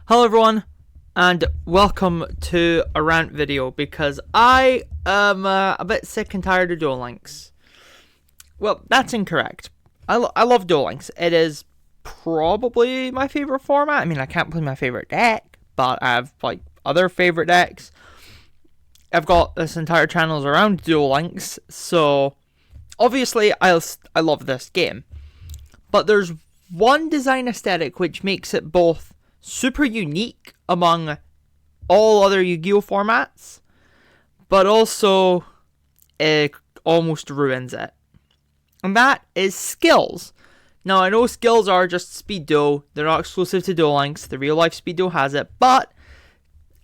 Hello everyone, and welcome to a rant video because I am a bit sick and tired of Duel Links. Well, that's incorrect. I love Duel Links. It is probably my favorite format. I mean, I can't play my favorite deck, but I have like other favorite decks. I've got this entire channel around Duel Links, so obviously I love this game. But there's one design aesthetic which makes it both super unique among all other Yu-Gi-Oh formats, but also it almost ruins it. And that is skills. Now, I know skills are just Speed Duel. They're not exclusive to Duel Links. The real life Speed Duel has it. But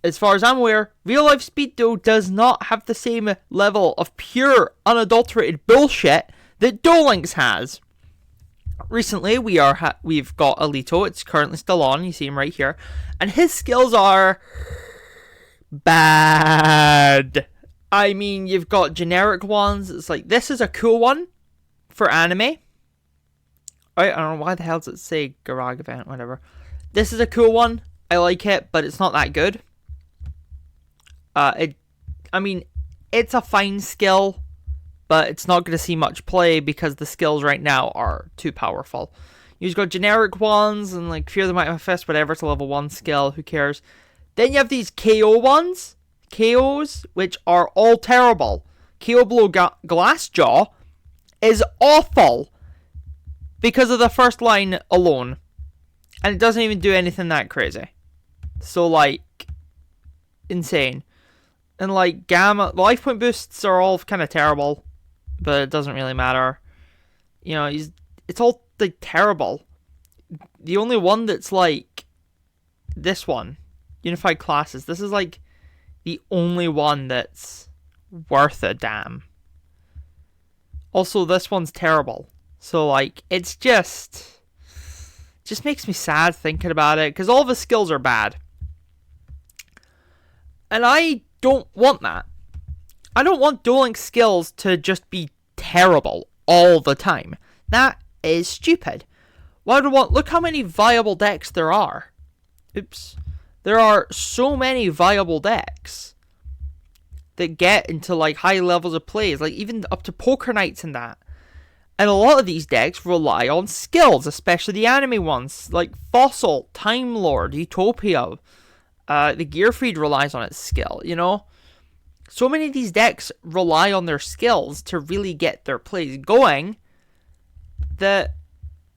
as far as I'm aware, real life Speed Duel does not have the same level of pure, unadulterated bullshit that Duel Links has. Recently, we've got Alito. It's currently still on. You see him right here. And his skills are bad. I mean, you've got generic ones. It's like, this is a cool one for anime. I don't know why the hell does it say Garage event, whatever. This is a cool one. I like it, but it's not that good. I mean, it's a fine skill, but it's not going to see much play because the skills right now are too powerful. You've got generic ones and like Fear the Might of a Fist, whatever. It's a level 1 skill. Who cares? Then you have these KO ones. KOs, which are all terrible. KO Blow Glassjaw is awful because of the first line alone. And it doesn't even do anything that crazy. So, like, insane. And, like, Gamma, life point boosts are all kind of terrible, but it doesn't really matter. You know, it's all, like, terrible. The only one that's, like, this one, Unified Classes, this is, like, the only one that's worth a damn. Also, this one's terrible. So, like, it's just makes me sad thinking about it, because all of his skills are bad. And I don't want that. I don't want Duel Links skills to just be terrible all the time. That is stupid. Why do I want... Look how many viable decks there are. Oops. There are so many viable decks that get into, like, high levels of plays. Like, even up to Poker Nights and that. And a lot of these decks rely on skills, especially the anime ones. Like Fossil, Time Lord, Utopia. The Gear Feed relies on its skill, you know? So many of these decks rely on their skills to really get their plays going that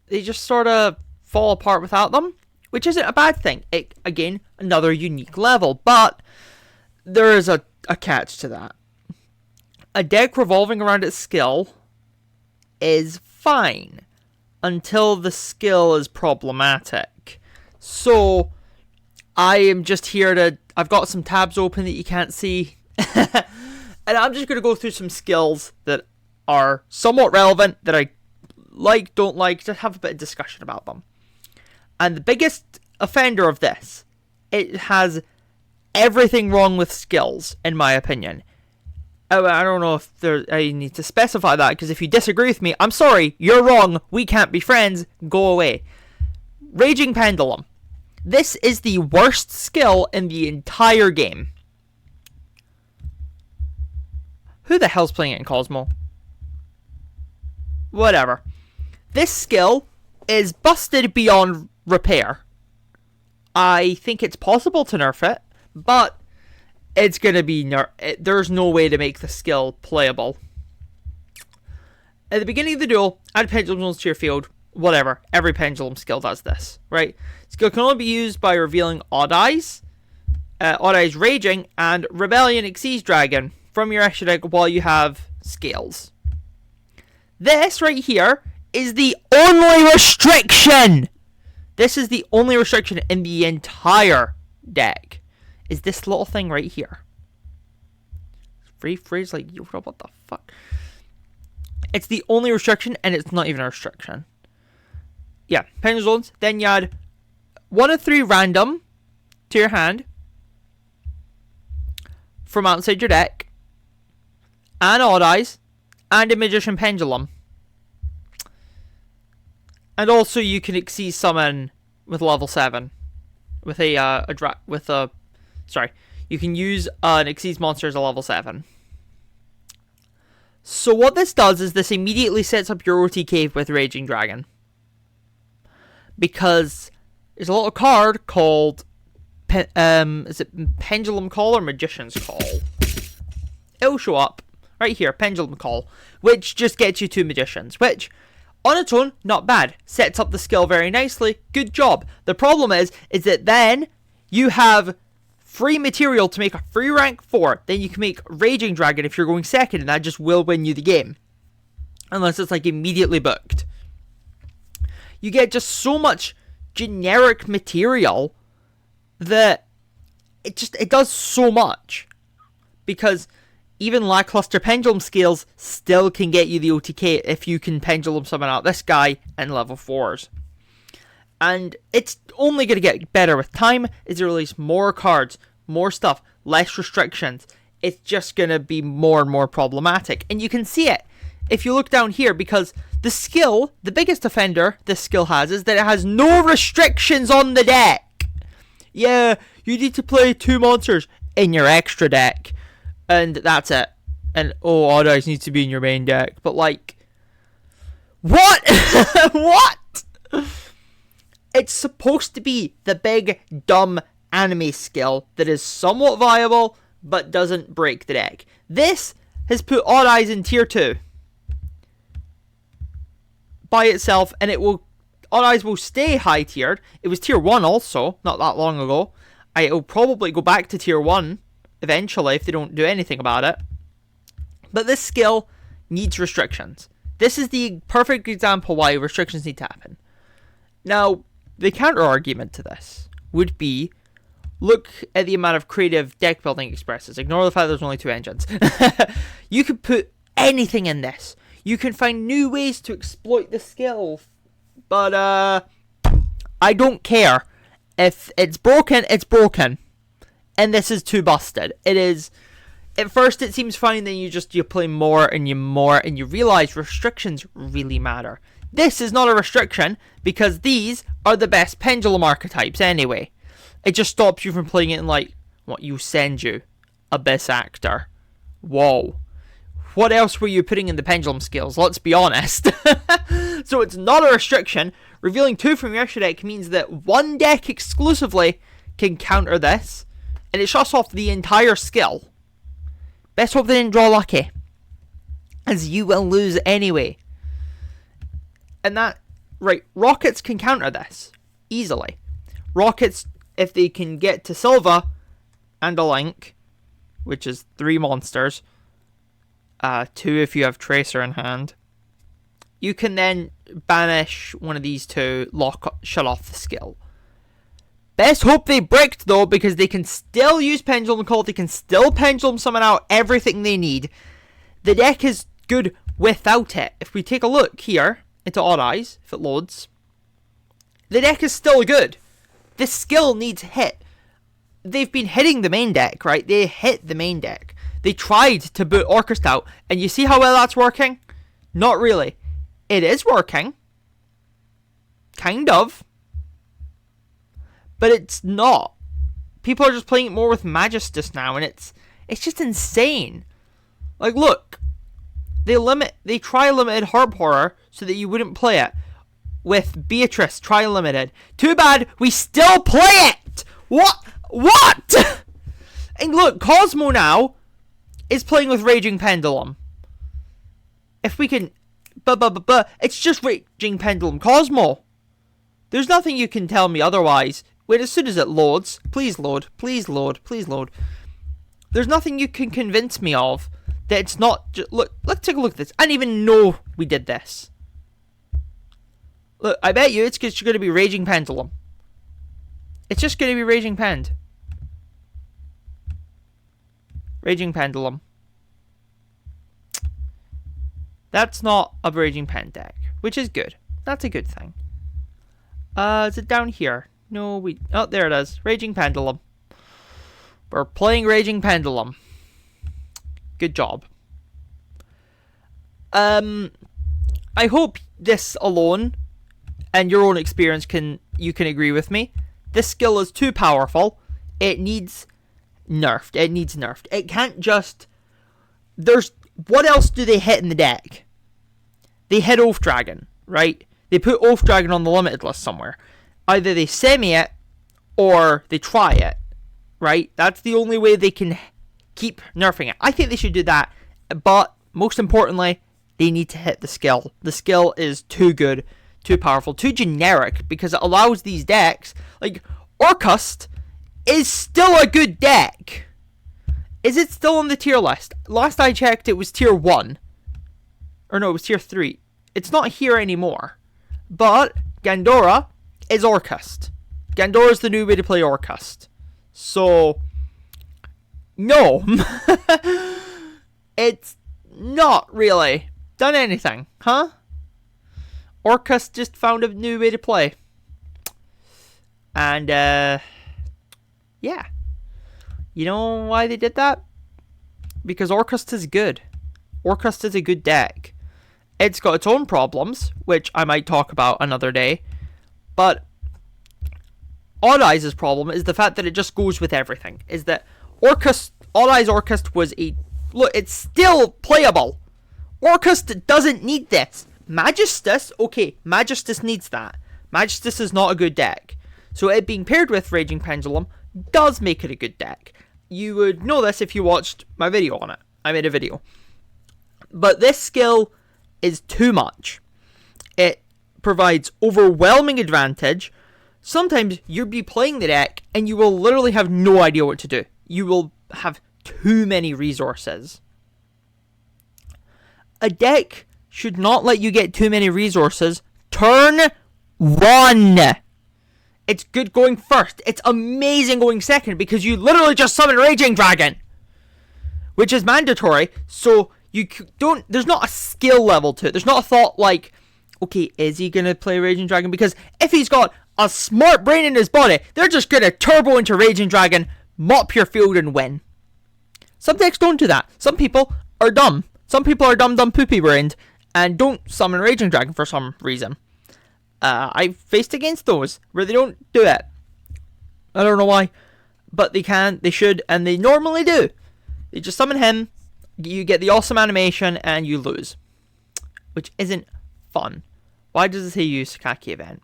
they just sort of fall apart without them, which isn't a bad thing. Again, another unique level, but there is a catch to that. A deck revolving around its skill is fine until the skill is problematic. So I am just here to... I've got some tabs open that you can't see. And I'm just going to go through some skills that are somewhat relevant, that I like, don't like, just have a bit of discussion about them. And the biggest offender of this, it has everything wrong with skills, in my opinion. I don't know if I need to specify that, because if you disagree with me, I'm sorry, you're wrong, we can't be friends, go away. Raging Pendulum. This is the worst skill in the entire game. Who the hell's playing it in Cosmo? Whatever. This skill is busted beyond repair. I think it's possible to nerf it, but it's going to be there's no way to make the skill playable. At the beginning of the duel, add pendulum zones to your field. Whatever. Every pendulum skill does this, right? Skill can only be used by revealing Odd Eyes Raging, and Rebellion Xyz Dragon from your extra deck while you have scales. This right here is the only restriction! This is the only restriction in the entire deck. Is this little thing right here. Free freeze, like, what the fuck? It's the only restriction, and it's not even a restriction. Yeah, pendulum zones. Then you add 1 of 3 random to your hand from outside your deck, and Odd Eyes, and a Magician Pendulum. And also you can Xyz summon with level 7. with sorry, you can use an Exceeds monster as a level 7. So what this does is this immediately sets up your OTK with Raging Dragon. Because there's a little card called is it Pendulum Call or Magician's Call? It'll show up right here, Pendulum Call, which just gets you 2 Magicians, which on its own, not bad. Sets up the skill very nicely. Good job. The problem is that then you have free material to make a free rank 4. Then you can make Raging Dragon if you're going second, and that just will win you the game. Unless it's like immediately booked. You get just so much generic material that it does so much. Because even lackluster pendulum skills still can get you the OTK if you can pendulum summon out this guy in level 4s. And it's only going to get better with time as they release more cards, more stuff, less restrictions. It's just going to be more and more problematic. And you can see it if you look down here, because the skill, the biggest offender this skill has is that it has no restrictions on the deck. Yeah, you need to play 2 monsters in your extra deck. And that's it. And, oh, Odd Eyes needs to be in your main deck. But, like, what? What? It's supposed to be the big, dumb anime skill that is somewhat viable, but doesn't break the deck. This has put Odd Eyes in tier 2 by itself, and Odd Eyes will stay high tiered. It was tier 1 also, not that long ago. It'll probably go back to tier 1 eventually if they don't do anything about it. But this skill needs restrictions. This is the perfect example why restrictions need to happen. Now, the counter argument to this would be, look at the amount of creative deck building expresses. Ignore the fact there's only 2 engines. You could put anything in this. You can find new ways to exploit the skill. But I don't care. If it's broken, it's broken. And this is too busted. It is. At first it seems fine, then you play more, and you realize restrictions really matter. This is not a restriction, because these are the best pendulum archetypes anyway. It just stops you from playing it in, like, what you send you. Abyss Actor. Whoa. What else were you putting in the pendulum skills? Let's be honest. So it's not a restriction. Revealing 2 from your extra deck means that 1 deck exclusively can counter this. And it shuts off the entire skill. Best hope they didn't draw lucky. As you will lose anyway. And that... Right, Rockets can counter this. Easily. Rockets, if they can get to Silva and a Link, which is 3 monsters. 2 if you have Tracer in hand. You can then banish one of these 2, shut off the skill. Best hope they bricked, though, because they can still use Pendulum Call. They can still Pendulum summon out everything they need. The deck is good without it. If we take a look here into Odd Eyes, if it loads, the deck is still good. This skill needs hit. They've been hitting the main deck, right? They hit the main deck. They tried to boot Orchestra out, and you see how well that's working? Not really. It is working. Kind of. But it's not. People are just playing it more with Magistus now, and it's just insane. Like, look. They try limited Harp Horror so that you wouldn't play it. With Beatrice, try limited. Too bad we still play it! What? And look, Cosmo now is playing with Raging Pendulum. If we can... It's just Raging Pendulum Cosmo. There's nothing you can tell me otherwise. Wait, as soon as it loads... Please load. Please load. Please load. There's nothing you can convince me of that it's not... Look, let's take a look at this. I didn't even know we did this. Look, I bet you it's just going to be Raging Pendulum. It's just going to be Raging Pend. Raging Pendulum. That's not a Raging Pend deck, which is good. That's a good thing. Is it down here? No, oh, there it is. Raging Pendulum. We're playing Raging Pendulum. Good job. I hope this alone and your own experience you can agree with me This skill is too powerful. It needs nerfed. It can't just... What else do they hit in the deck? They hit Oath Dragon, right? They put Oath Dragon on the limited list somewhere. Either they semi it, or they try it, right? That's the only way they can keep nerfing it. I think they should do that, but most importantly, they need to hit the skill. The skill is too good, too powerful, too generic, because it allows these decks, like Orcust is still a good deck. Is it still on the tier list? Last I checked, it was tier 1. Or no, it was tier 3. It's not here anymore. But Gandora is Orcust. Gandora is the new way to play Orcust. So, no. It's not really done anything, huh? Orcust just found a new way to play. And, yeah. You know why they did that? Because Orcust is good. Orcust is a good deck. It's got its own problems, which I might talk about another day. But Odd Eyes' problem is the fact that it just goes with everything. Is that Orcust, Odd Eyes Orcust was a... Look, it's still playable. Orcust doesn't need this. Magistus, okay, Magistus needs that. Magistus is not a good deck. So it being paired with Raging Pendulum does make it a good deck. You would know this if you watched my video on it. I made a video. But this skill is too much. It provides overwhelming advantage. Sometimes you'll be playing the deck and you will literally have no idea what to do. You will have too many resources. A deck should not let you get too many resources. Turn 1. It's good going first. It's amazing going second because you literally just summon Raging Dragon, which is mandatory. So you don't. There's not a skill level to it. There's not a thought like, okay, is he gonna play Raging Dragon? Because if he's got a smart brain in his body, they're just gonna turbo into Raging Dragon, mop your field, and win. Some decks don't do that. Some people are dumb. Some people are dumb poopy brained and don't summon Raging Dragon for some reason. I've faced against those where they don't do it. I don't know why, but they can, they should, and they normally do. They just summon him, you get the awesome animation, and you lose, which isn't fun. Why does it say use Sakaki event?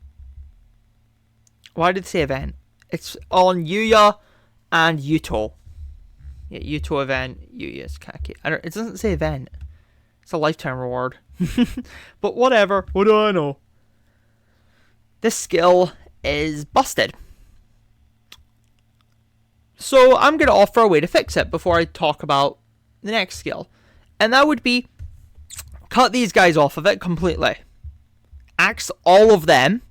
Why did it say event? It's on Yuya and Yuto. Yeah, Yuto event, Yuya Sakaki. It doesn't say event. It's a lifetime reward. But whatever. What do I know? This skill is busted. So I'm going to offer a way to fix it before I talk about the next skill. And that would be cut these guys off of it completely. Axe all of them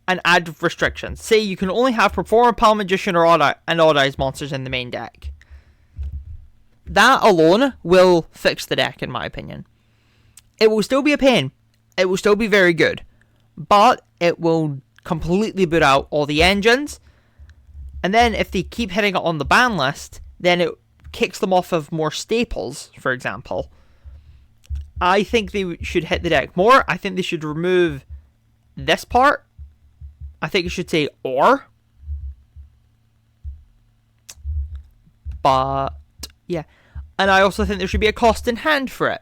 and add restrictions. Say you can only have Performer, Pal Magician, or Odd Eyes monsters in the main deck. That alone will fix the deck, in my opinion. It will still be a pain. It will still be very good. But it will completely boot out all the engines. And then if they keep hitting it on the ban list, then it kicks them off of more staples, for example. I think they should hit the deck more. I think they should remove this part. I think it should say or. But, yeah. And I also think there should be a cost in hand for it.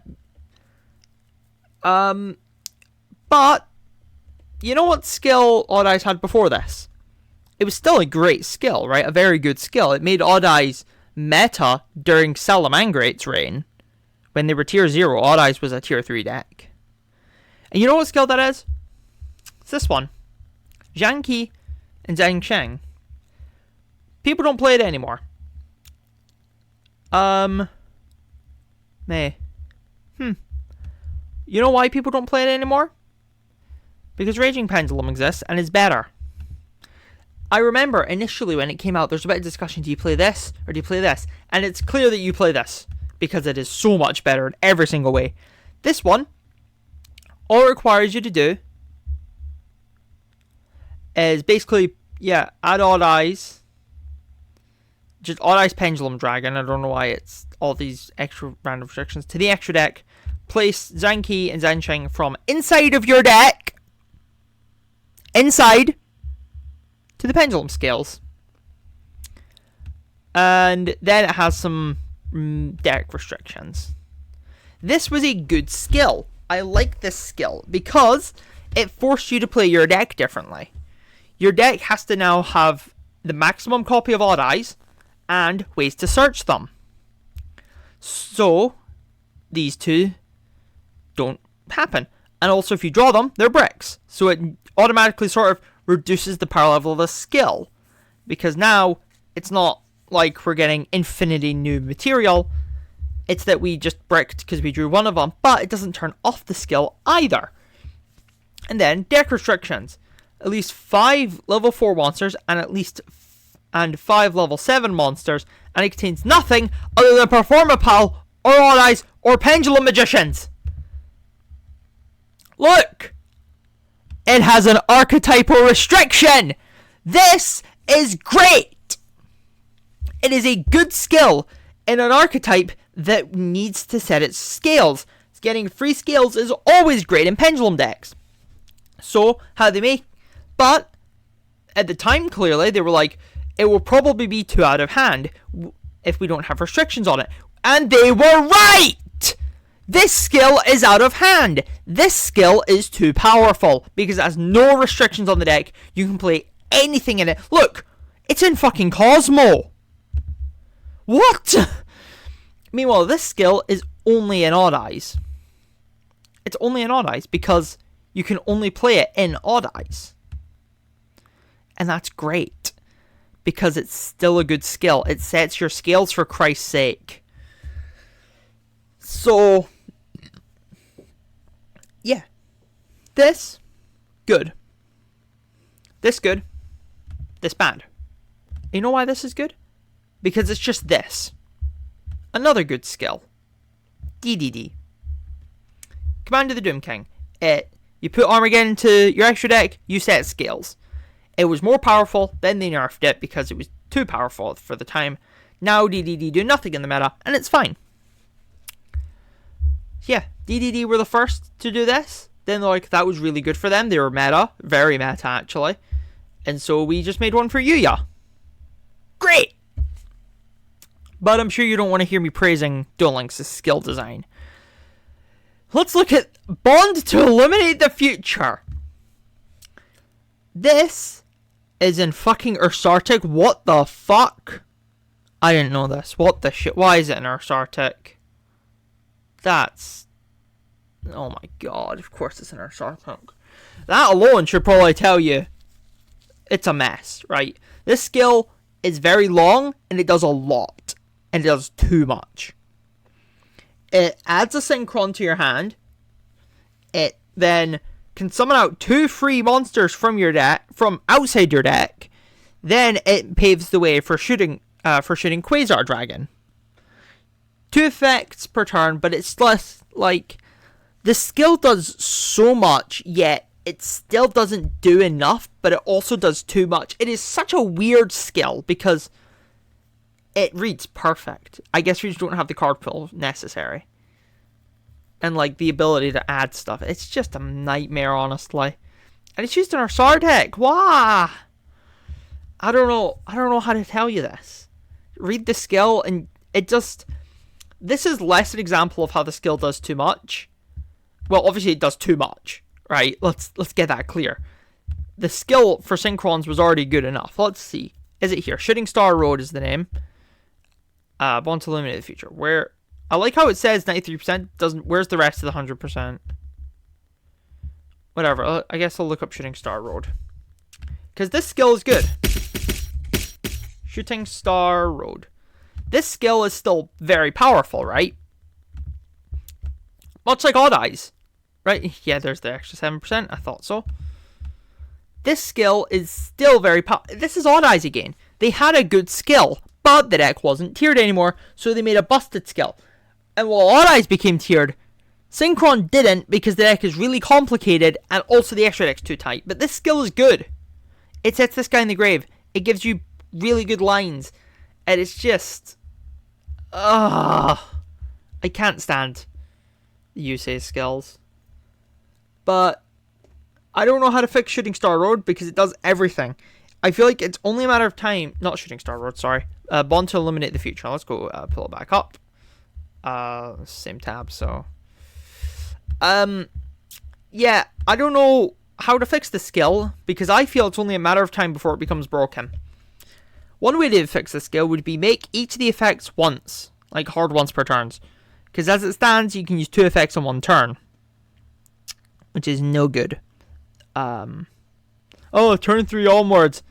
But you know what skill Odd Eyes had before this? It was still a great skill, right? A very good skill. It made Odd Eyes meta during Salamangrate's reign. When they were tier 0, Odd Eyes was a tier 3 deck. And you know what skill that is? It's this one. Zhang Qi and Zhang Sheng. People don't play it anymore. You know why people don't play it anymore? Because Raging Pendulum exists and is better. I remember initially when it came out, there's a bit of discussion, do you play this or do you play this? And it's clear that you play this, because it is so much better in every single way. This one, all it requires you to do is basically, yeah, add Odd Eyes. Just Odd Eyes Pendulum Dragon, I don't know why it's all these extra random restrictions, to the extra deck. Place Zhang Qi and Zhang Sheng from inside of your deck, inside, to the pendulum scales. And then it has some deck restrictions. This was a good skill. I like this skill because it forced you to play your deck differently. Your deck has to now have the maximum copy of Odd Eyes and ways to search them. So, these two don't happen. And also, if you draw them, they're bricks. So it automatically sort of reduces the power level of the skill. Because now, it's not like we're getting infinity new material. It's that we just bricked because we drew one of them. But it doesn't turn off the skill either. And then, deck restrictions. At least 5 level 4 monsters and 5 level 7 monsters. And it contains nothing other than Performapal, or Odd Eyes, or Pendulum Magicians. Look! It has an archetypal restriction! This is great! It is a good skill in an archetype that needs to set its scales. Getting free scales is always great in pendulum decks. So, how they make... But, at the time, clearly, they were like, it will probably be too out of hand if we don't have restrictions on it. And they were right! This skill is out of hand. This skill is too powerful because it has no restrictions on the deck. You can play anything in it. Look, it's in fucking Cosmo. What? Meanwhile, this skill is only in Odd Eyes. It's only in Odd Eyes because you can only play it in Odd Eyes. And that's great because it's still a good skill. It sets your scales for Christ's sake. So, yeah. This, good. This, good. This, bad. You know why this is good? Because it's just this. Another good skill. DDD. Command of the Doom King. You put Armageddon into your extra deck, you set scales. It was more powerful, then they nerfed it because it was too powerful for the time. Now DDD do nothing in the meta, and it's fine. Yeah, DDD were the first to do this. Then like that was really good for them. They were meta, very meta actually. And so we just made one for Yuya. Great! But I'm sure you don't want to hear me praising Duel Links' skill design. Let's look at Bond to Illuminate the Future. This is in fucking Ursartic. What the fuck? I didn't know this. What the shit? Why is it in Ursartic? That's... Oh my god, of course it's in Ursartic. That alone should probably tell you it's a mess, right? This skill is very long, and it does a lot. And it does too much. It adds a Synchron to your hand. It then can summon out 2 free monsters from your deck, from outside your deck. Then it paves the way for shooting Quasar Dragon. 2 effects per turn, but it's less like the skill does so much, yet it still doesn't do enough, but it also does too much. It is such a weird skill because it reads perfect. I guess we just don't have the card pool necessary. And like the ability to add stuff. It's just a nightmare, honestly. And it's used in our SAR deck. Why? I don't know how to tell you this. Read the skill and it just... This is less an example of how the skill does too much. Well, obviously it does too much, right? Let's get that clear. The skill for Synchrons was already good enough. Let's see. Is it here? Shooting Star Road is the name. Bond to Illuminate the Future. Where... I like how it says 93%. Where's the rest of the 100%? Whatever. I guess I'll look up Shooting Star Road. Because this skill is good. Shooting Star Road. This skill is still very powerful, right? Much like Odd Eyes. Right? Yeah, there's the extra 7%. I thought so. This skill is still very powerful. This is Odd Eyes again. They had a good skill, but the deck wasn't tiered anymore, so they made a busted skill. And while Odd Eyes became tiered, Synchron didn't because the deck is really complicated and also the extra deck's too tight. But this skill is good. It sets this guy in the grave. It gives you really good lines. And it's just... I can't stand the Yusei skills. But I don't know how to fix Shooting Star Road because it does everything. I feel like it's only a matter of time. Not Shooting Star Road, sorry. Bond to Illuminate the Future. Let's go pull it back up. Same tab, so. Yeah, I don't know how to fix the skill, because I feel it's only a matter of time before it becomes broken. One way to fix the skill would be make each of the effects once, like hard once per turns. Because as it stands, you can use 2 effects on 1 turn, which is no good. Oh, turn 3 onwards.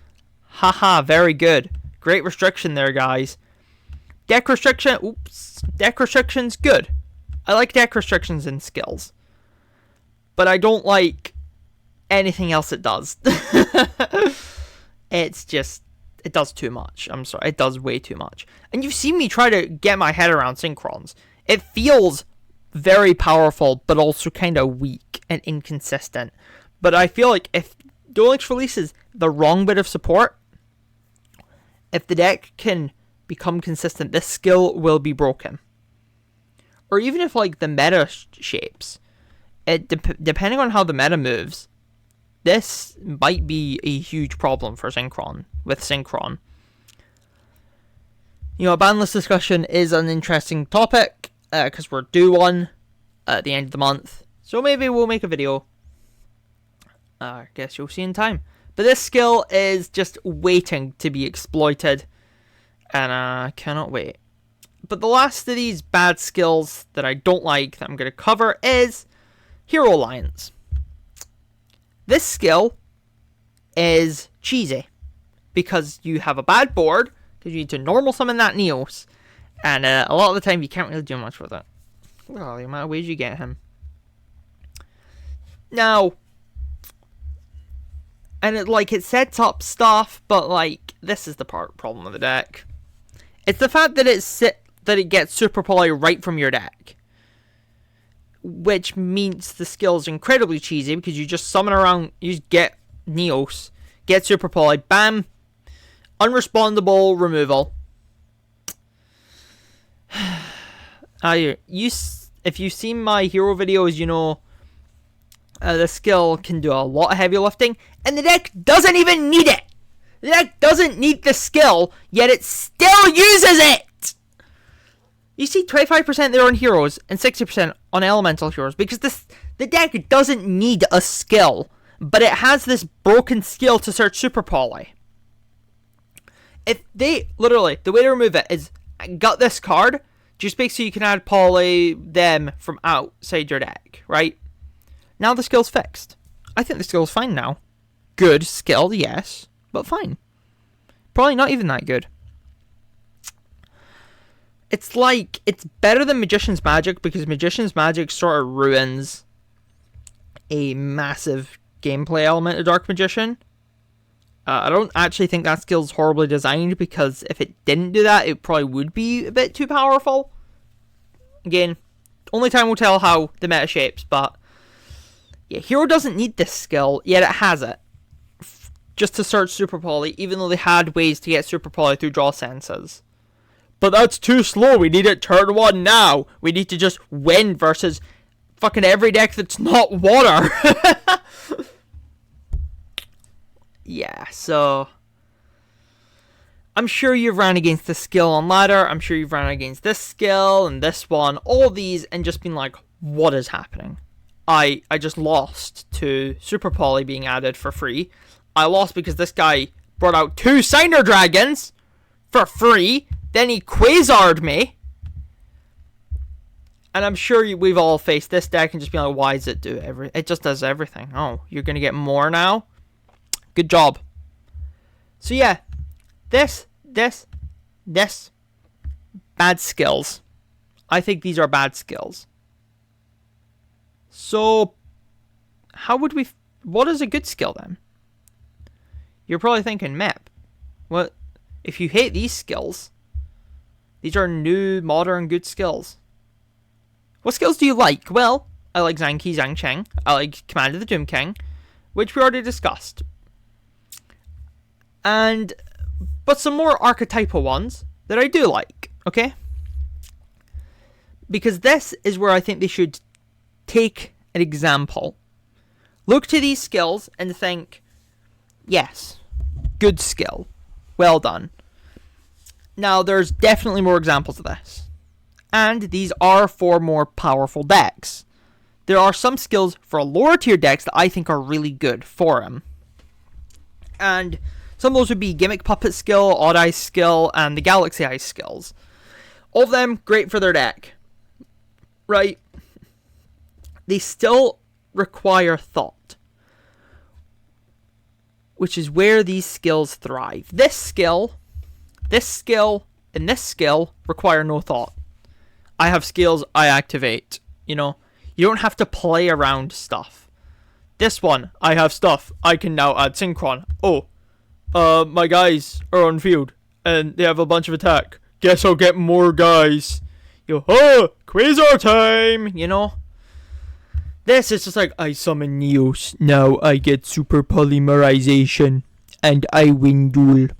Haha, very good. Great restriction there, guys. Deck restriction, deck restriction's good. I like deck restrictions in skills. But I don't like anything else it does. It's just, it does too much. I'm sorry, it does way too much. And you've seen me try to get my head around synchrons. It feels very powerful, but also kind of weak and inconsistent. But I feel like if Duel Links releases the wrong bit of support, if the deck can become consistent, this skill will be broken. Or even if like the meta shapes, depending on how the meta moves, this might be a huge problem for Synchron, with Synchron. You know, a banlist discussion is an interesting topic, because we're due one at the end of the month. So maybe we'll make a video. I guess you'll see in time. But this skill is just waiting to be exploited, and I cannot wait. But the last of these bad skills that I don't like that I'm going to cover is Hero Alliance. This skill is cheesy because you have a bad board, because you need to normal summon that Neos, and a lot of the time you can't really do much with it. Well, the amount of ways you get him. Now, and it sets up stuff, but like this is the problem of the deck. It's the fact that it gets Super Poly right from your deck, which means the skill is incredibly cheesy because you just summon around, you just get Neos, get Super Poly, bam, unrespondable removal. If you've seen my hero videos, you know the skill can do a lot of heavy lifting, and the deck doesn't even need it. The deck doesn't need the skill, yet it still uses it. You see 25% there on heroes and 60% on elemental heroes, because the deck doesn't need a skill, but it has this broken skill to search Super Poly. If they, literally, the way to remove it is gut this card, just make so you can add Poly them from outside your deck, right? Now the skill's fixed. I think the skill's fine now. Good skill, yes, but fine. Probably not even that good. It's like, it's better than Magician's Magic, because Magician's Magic sort of ruins a massive gameplay element of Dark Magician. I don't actually think that skill's horribly designed, because if it didn't do that, it probably would be a bit too powerful. Again, only time will tell how the meta shapes, but yeah, Hero doesn't need this skill, yet it has it. Just to search Super Poly, even though they had ways to get Super Poly through draw senses. But that's too slow, we need it turn 1 now. We need to just win versus fucking every deck that's not water. Yeah, so I'm sure you've ran against this skill on ladder. I'm sure you've ran against this skill and this one, all of these, and just been like, what is happening? I just lost to Super Poly being added for free. I lost because this guy brought out 2 Signer Dragons for free. Then he Quasar'd me. And I'm sure we've all faced this deck and just been like, why does it do everything? It just does everything. Oh, you're going to get more now? Good job. So yeah, this. Bad skills. I think these are bad skills. So, what is a good skill then? You're probably thinking, Mep, what, if you hate these skills, these are new, modern, good skills. What skills do you like? Well, I like Zanki Zhangcheng. I like Command of the Doom King, which we already discussed. But some more archetypal ones that I do like, okay? Because this is where I think they should take an example. Look to these skills and think, yes, good skill. Well done. Now, there's definitely more examples of this. And these are for more powerful decks. There are some skills for lower tier decks that I think are really good for him. And some of those would be Gimmick Puppet skill, Odd Eye skill, and the Galaxy Eye skills. All of them great for their deck. Right? They still require thought. Which is where these skills thrive. This skill, and this skill require no thought. I have skills I activate. You know, you don't have to play around stuff. This one, I have stuff. I can now add Synchron. Oh, my guys are on field and they have a bunch of attack. Guess I'll get more guys. Quasar time, you know? This is just like, I summon Neos. Now I get super polymerization. And I win Duel.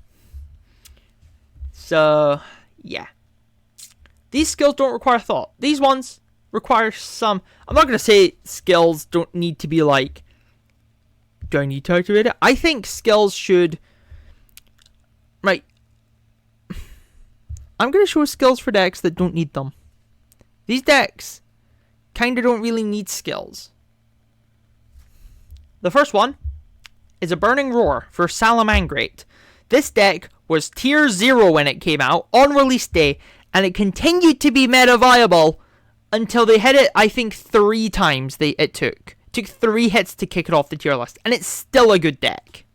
So, yeah. These skills don't require thought. These ones require some... I'm not going to say skills don't need to be like... Do I need to activate it? I think skills should... Right. I'm going to show skills for decks that don't need them. These decks kind of don't really need skills. The first one is a Burning Roar for Salamangreat. This deck was tier 0 when it came out on release day, and it continued to be meta viable until they hit it, I think, 3 times it took. It took 3 hits to kick it off the tier list, and it's still a good deck.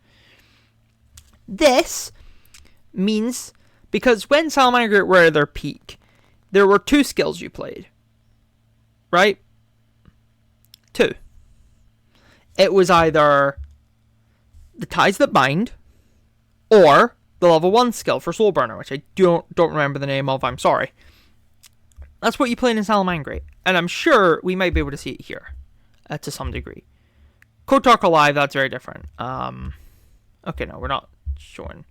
This means, because when Salamangreat were at their peak, there were 2 skills you played. Right? 2. It was either the Ties That Bind, or the level 1 skill for Soul Burner, which I don't remember the name of, I'm sorry. That's what you played in Salamangreat, and I'm sure we might be able to see it here, to some degree. Kotark Alive, that's very different. Okay, no, we're not showing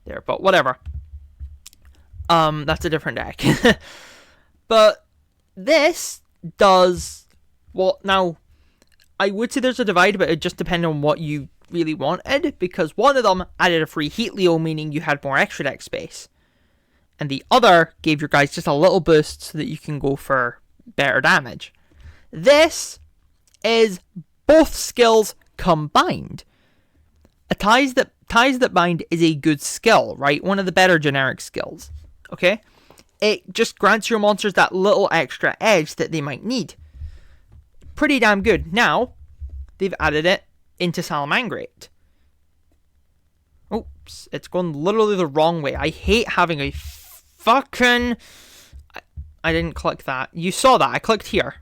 there, but whatever. That's a different deck. But this does... Well, now, I would say there's a divide, but it just depends on what you really wanted, because one of them added a free Heat Leo, meaning you had more extra deck space. And the other gave your guys just a little boost so that you can go for better damage. This is both skills combined. A Ties That Bind is a good skill, right? One of the better generic skills. Okay? It just grants your monsters that little extra edge that they might need. Pretty damn good. Now, they've added it into Salamangreat. Oops, it's going literally the wrong way. I hate having a fucking... I didn't click that. You saw that. I clicked here.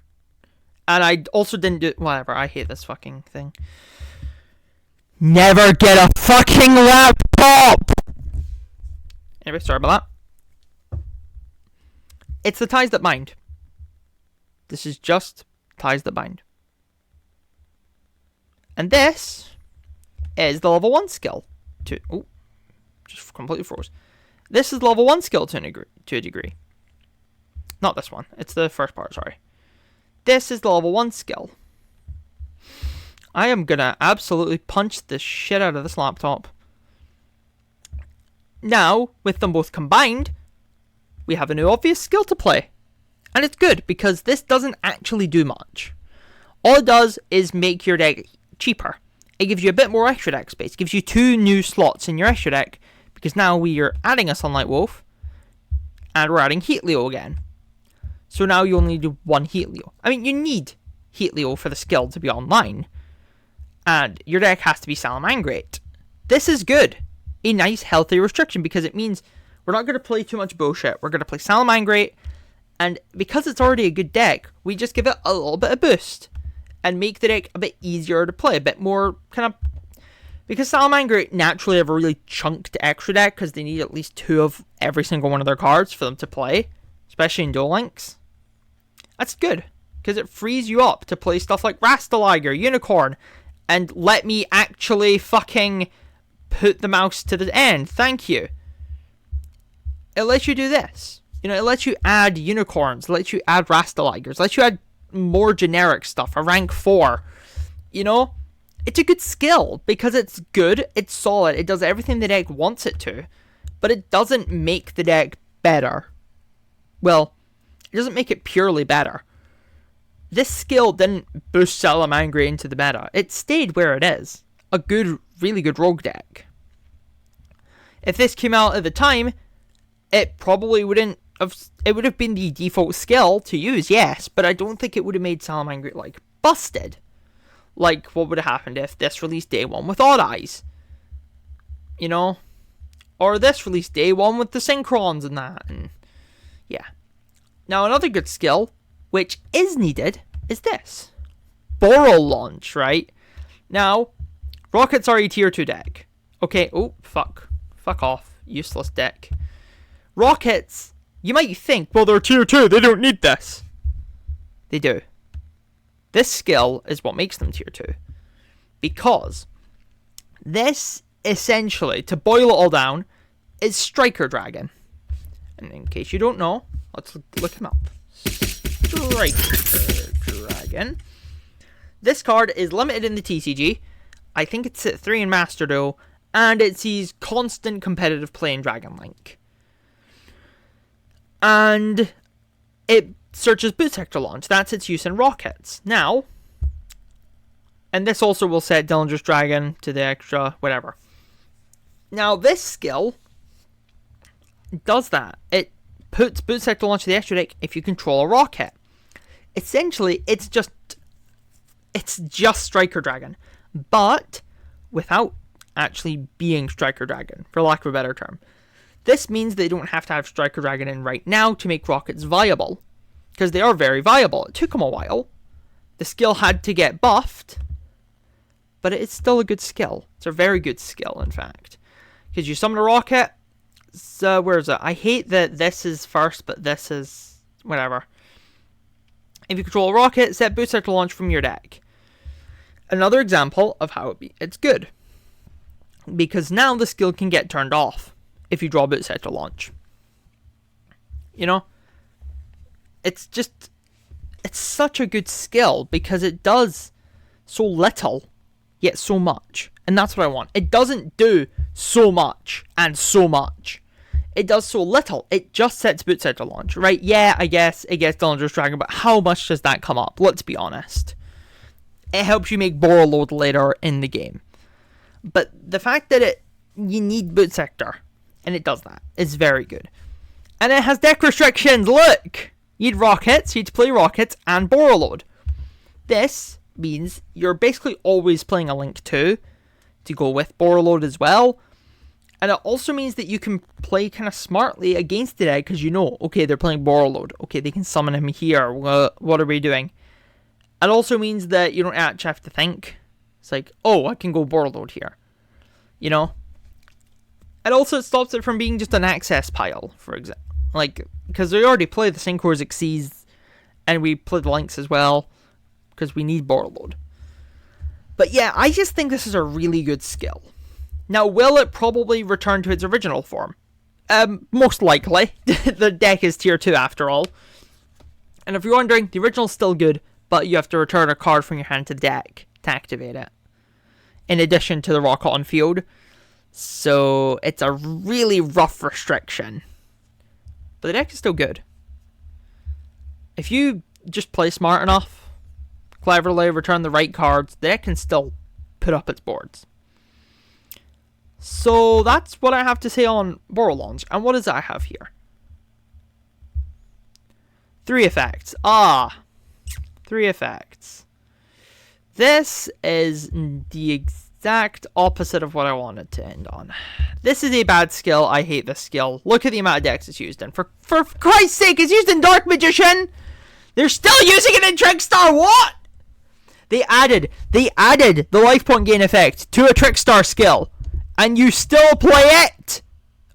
And I also didn't do... Whatever, I hate this fucking thing. Never get a fucking laptop! Anyway, sorry about that. It's the Ties That Bind. This is just Ties That Bind. And this is the level 1 skill. Oh, just completely froze. This is level 1 skill to a degree. Not this one. It's the first part, sorry. This is the level 1 skill. I am gonna absolutely punch the shit out of this laptop. Now, with them both combined, we have a new obvious skill to play. And it's good, because this doesn't actually do much. All it does is make your deck cheaper. It gives you a bit more extra deck space. It gives you 2 new slots in your extra deck, because now we are adding a Sunlight Wolf, and we're adding Heat Leo again. So now you only do 1 Heat Leo. I mean, you need Heat Leo for the skill to be online, and your deck has to be Salamangreat. This is good. A nice, healthy restriction, because it means we're not going to play too much bullshit. We're going to play Salamangreat, and because it's already a good deck, we just give it a little bit of boost, and make the deck a bit easier to play, a bit more kind of... Because Salamangreat naturally have a really chunked extra deck, because they need at least 2 of every single one of their cards for them to play, especially in Duel Links. That's good, because it frees you up to play stuff like Rastaliger, Unicorn, and let me actually fucking put the mouse to the end. Thank you. It lets you do this. You know, it lets you add Unicorns, it lets you add Rastaligers, it lets you add more generic stuff, a rank 4. You know? It's a good skill because it's good, it's solid, it does everything the deck wants it to, but it doesn't make the deck better. Well, it doesn't make it purely better. This skill didn't boost Salamangreat into the meta. It stayed where it is. A good, really good rogue deck. If this came out at the time, it probably wouldn't have... It would have been the default skill to use, yes, but I don't think it would have made Salamangreat, like, busted. Like, what would have happened if this released day one with Odd Eyes? You know? Or this released day one with the Synchrons and that, and... yeah. Now, another good skill, which is needed, is this. Boral Launch, right? Now, Rockets are a tier 2 deck. Okay, oh, fuck. Fuck off. Useless deck. Rockets, you might think, well, they're tier 2, they don't need this. They do. This skill is what makes them tier 2. Because this, essentially, to boil it all down, is Striker Dragon. And in case you don't know, let's look him up. Striker Dragon. This card is limited in the TCG. I think it's at 3 in Master Duel. And it sees constant competitive play in Dragon Link. And it searches Boot Sector Launch. That's its use in Rockets. Now, and this also will set Dillinger's Dragon to the extra, whatever. Now, this skill does that. It puts Boot Sector Launch to the extra deck if you control a rocket. Essentially, it's just Striker Dragon, but without actually being Striker Dragon, for lack of a better term. This means they don't have to have Striker Dragon in right now to make rockets viable, because they are very viable. It took them a while. The skill had to get buffed, but it's still a good skill. It's a very good skill, in fact, because you summon a rocket. So, where is it? I hate that this is first, but this is whatever. If you control a rocket, set Boot Sector Launch from your deck. Another example of how it's good. Because now the skill can get turned off if you draw Boot Sector Launch. You know? It's such a good skill because it does so little, yet so much. And that's what I want. It doesn't do so much and so much. It does so little. It just sets Boot Sector Launch, right? Yeah, I guess it gets Dillinger's Dragon, but how much does that come up? Let's be honest. It helps you make Borreload later in the game. But the fact that you need Boot Sector, and it does that, is very good. And it has deck restrictions, look! You'd Rockets, you'd play Rockets, and Borreload. This means you're basically always playing a Link 2 to go with Borreload as well. And it also means that you can play kind of smartly against the deck, because you know, okay, they're playing Borreload. Okay, they can summon him here. What are we doing? It also means that you don't actually have to think. It's like, oh, I can go Borreload here. You know? It also stops it from being just an access pile, for example. Like, because we already play the Synchrons Xyz, and we play the Links as well, because we need Borreload. But yeah, I just think this is a really good skill. Now, will it probably return to its original form? Most likely. The deck is tier 2 after all. And if you're wondering, the original's still good, but you have to return a card from your hand to the deck to activate it. In addition to the rocket on field. So, it's a really rough restriction. But the deck is still good. If you just play smart enough, cleverly return the right cards, the deck can still put up its boards. So, that's what I have to say on Boral Launch. And what does I have here? 3 effects. 3 effects. This is the exact opposite of what I wanted to end on. This is a bad skill. I hate this skill. Look at the amount of decks it's used in. For Christ's sake, it's used in Dark Magician! They're still using it in Trickstar! What? They added the life point gain effect to a Trickstar skill. And you still play it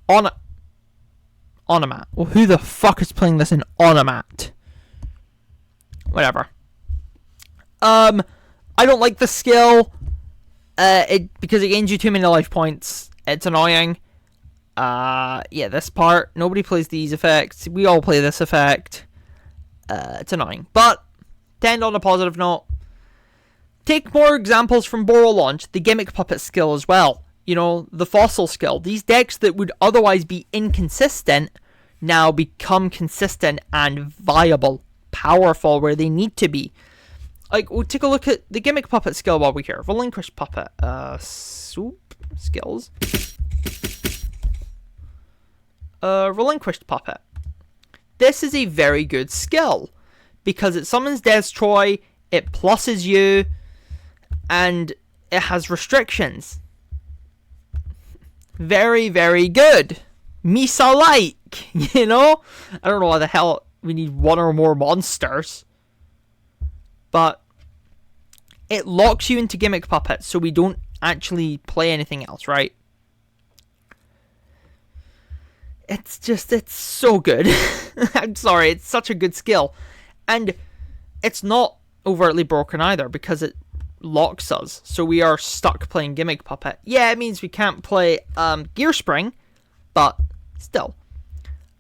on a mat. Well, who the fuck is playing this in on a mat? Whatever. I don't like the skill. Because it gains you too many life points. It's annoying. Yeah, this part. Nobody plays these effects. We all play this effect. It's annoying. But, to end on a positive note, Take more examples from Boro Launch, the Gimmick Puppet skill as well. You know, the Fossil skill. These decks that would otherwise be inconsistent now become consistent and viable, powerful where they need to be. Like, we'll take a look at the Gimmick Puppet skill while we're here. Relinquish Puppet. Soup skills. Relinquished Puppet. This is a very good skill because it summons Destroy, it pluses you, and it has restrictions. Very, very good. Misa-like, you know? I don't know why the hell we need one or more monsters. But it locks you into Gimmick Puppet, so we don't actually play anything else, right? It's so good. I'm sorry, it's such a good skill. And it's not overtly broken either, because it locks us, so we are stuck playing Gimmick Puppet. Yeah, it means we can't play Gear Spring, but still.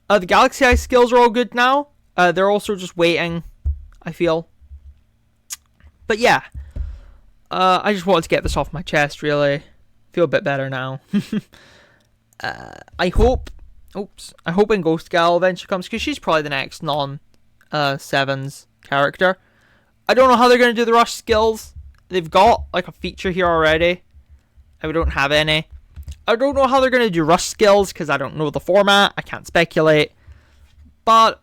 The Galaxy Eye skills are all good now. They're also just waiting, I feel. But yeah, I just wanted to get this off my chest, really. Feel a bit better now. I hope when Ghost Gal eventually comes, because she's probably the next non-sevens character. I don't know how they're going to do the rush skills. They've got like a feature here already, and we don't have any. I don't know how they're going to do rush skills, because I don't know the format. I can't speculate. But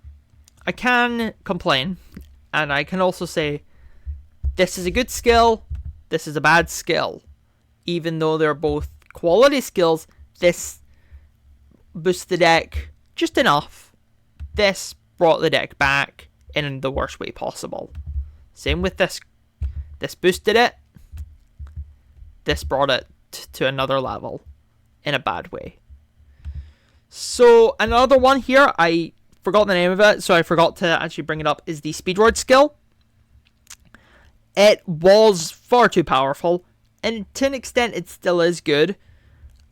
I can complain, and I can also say, this is a good skill, this is a bad skill. Even though they're both quality skills, this boosts the deck just enough. This brought the deck back in the worst way possible. Same with this. This boosted it. This brought it to another level in a bad way. So another one here, I forgot the name of it, so I forgot to actually bring it up, is the Speedroid skill. It was far too powerful, and to an extent it still is good.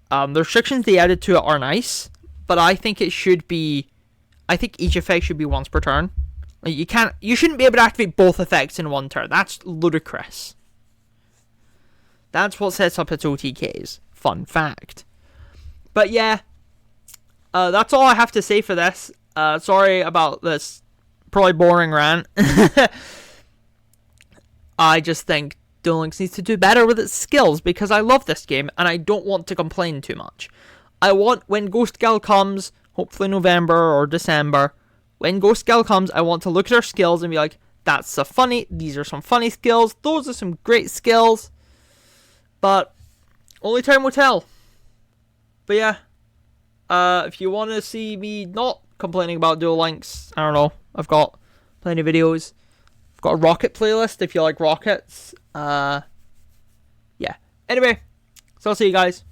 The restrictions they added to it are nice, but I think it should be, I think each effect should be once per turn. Like you shouldn't be able to activate both effects in one turn. That's ludicrous. That's what sets up its OTKs. Fun fact. But yeah, that's all I have to say for this. Sorry about this probably boring rant. I just think Duel Links needs to do better with its skills, because I love this game and I don't want to complain too much. I want, when Ghost Gal comes, hopefully November or December, when Ghost Gal comes, I want to look at her skills and be like, these are some funny skills, those are some great skills, but only time will tell. But yeah, if you want to see me not complaining about Duel Links, I don't know, I've got plenty of videos. I've got a rocket playlist if you like rockets. Yeah. Anyway, so I'll see you guys.